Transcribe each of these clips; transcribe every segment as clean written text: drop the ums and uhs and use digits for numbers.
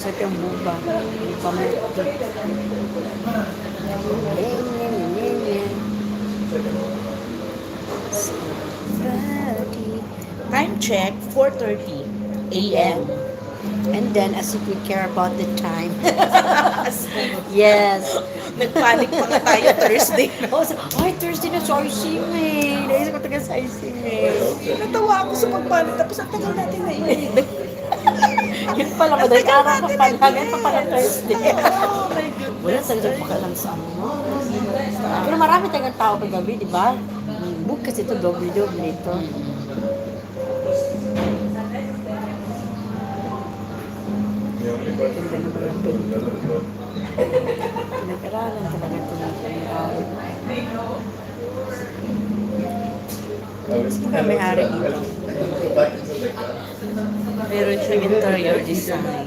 Sa tiyong buba. Pamuti. Time check, 4:30 a.m. And then, as if we care about the time. Yes. Nagpanik pa nga tayo Thursday. Oh, ay, Thursday na, sorry, Sime. Naisip ko taga sa Sime. Natawa ako sa pagpanik tapos ang tagal natin na inig. Yun pala, madaling araw pa pala. Hanggang pa pala Thursday. Oh my goodness. Wala talagang pakalam sa ano. Pero marami tayong tao paggabi, di ba? Book kasi ito, doble-doble ito. Ganda naman ang pinto. Pinag-aralan talaga ito ng pinag-aralan. Sino may ari dito? Meron siyang interior design.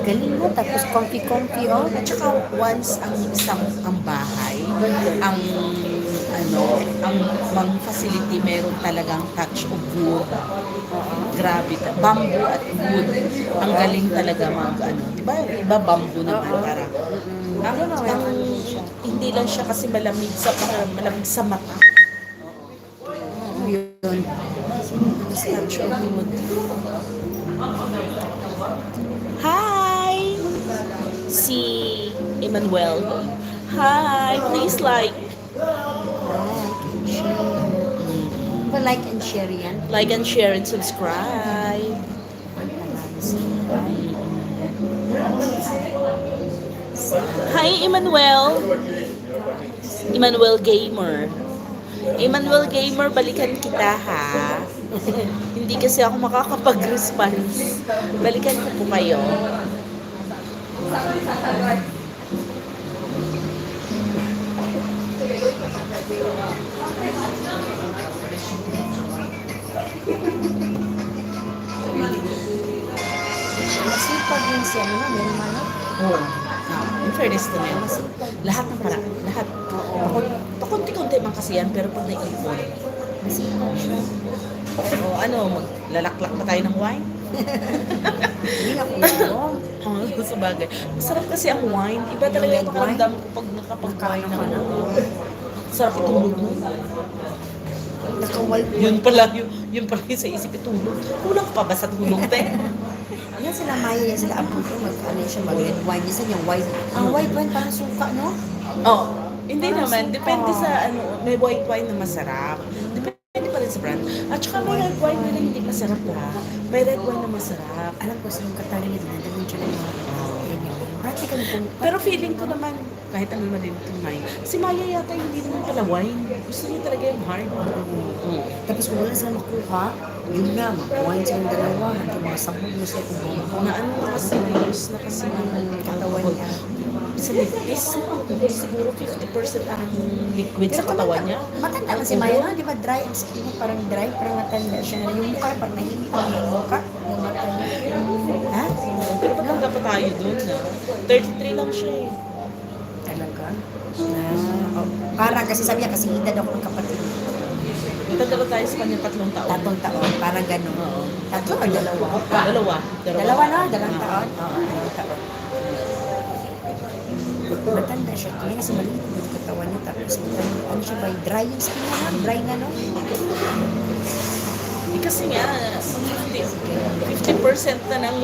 Galing mo, tapos comfy-comfy, oh. At saka once ang bahay, ang mang facility meron talagang touch of wood. Grabe ka. Bamboo at wood. Ang galing talaga di ba? Iba bamboo naman para. Hindi lang siya kasi malamig sa mata. Yun. Touch of wood. Hi! Si Emmanuel. Hi! Please like. Like and share yan. Like and share and subscribe. Hi, Emmanuel. Emmanuel Gamer. Emmanuel Gamer, balikan kita ha. Hindi kasi ako makakapag-response. Balikan ko po kayo. Masipag yun siya, ano, may manok. Oo. In fairness to them, lahat ng lahat. Pakunti-kunti man kasi yan, pero pag naipon, Masipag siya. o maglalaklak pa tayo ng wine? Hindi nga kung Oo, sa bagay. Masarap kasi ang wine. Iba talaga yung pakiramdam ko pag nakapag-wine ng sarap itulog mo. naka-white Yun pala yung sa isip itulog. Kulang pa ba sa tulog, te? Yan sila Maya, yan sila Apo ko, mag-red wine. Yan yung white. Ang white wine parang suka, no? Oh, hindi naman. Depende sa may white wine na masarap. Depende pa rin sa brand. At saka may red wine na hindi masarap ha. May red wine na masarap. Alam ko, silang Katarina din, nandun siya ng mga practical po. Pero feeling ko naman, kahit ano na din ito Maya. Si Maya yata hindi naman pala wine. Gusto niya talaga yung hard. Tapos kung wala sila makuha, yun na, mag-wine silang dalawa, hanggang mga sabog na siya kung buong Na ano na kasi, mayos na kasi ng katawan niya. Siguro 50% ang liquid sa katawan niya. Matanda man si Maya, no? Di ba dry ang skin niya, parang dry, parang matanda siya. Yung mukha, parang nahimik yung mukha, yung mata niya. Ha? Pero matanda pa tayo dun na. 33 lang siya eh. Talaga? Para kasi sabi niya, kasi edad ako ng kapatid. Matanda tayo sa kanya 3 taon. 3 taon, parang gano'n. Oo. 3 o 2? Dalawa. Dalawa na, 2 taon? Oo, 2 taon. Matanda siya. Kaya kasi maliit yung katawan niya. Tapos ano siya ba, dry yung skin niya, no? Dry na, no? Hindi kasi nga, 50% na ng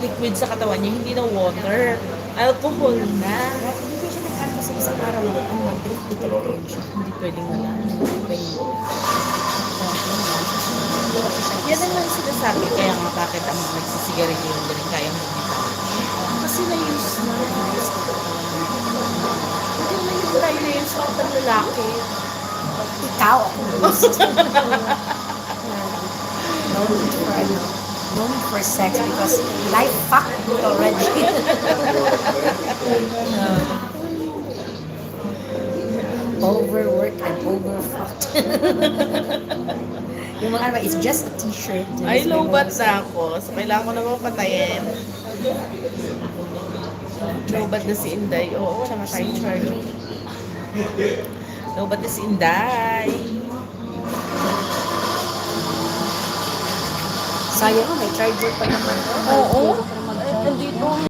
liquid sa katawan niya, hindi na water. Alcohol na. Hindi ko siya nag-ano kasi isang araw lang. Ano, mag-drink dito lang siya. Hindi pwedeng wala. Yan ang lang sinasabi. Kaya nga bakit ang mga nagsisigarilyo hindi rin kayang bumitaw. Kasi na-use na. Hindi na-use tayo na yun sa kapag lalaki. Ikaw ako. No need for ano. No need for sex because life fucked me already. Overwork and overfucked. Yung mga ano, it's just a t-shirt. Ay, low-bat na ako. So, kailangan ko na patayin. Low-bat na si Inday. Oo, wala nga tayong charge. Low-bat na si Inday. Sayang, may charger pa naman. Oo.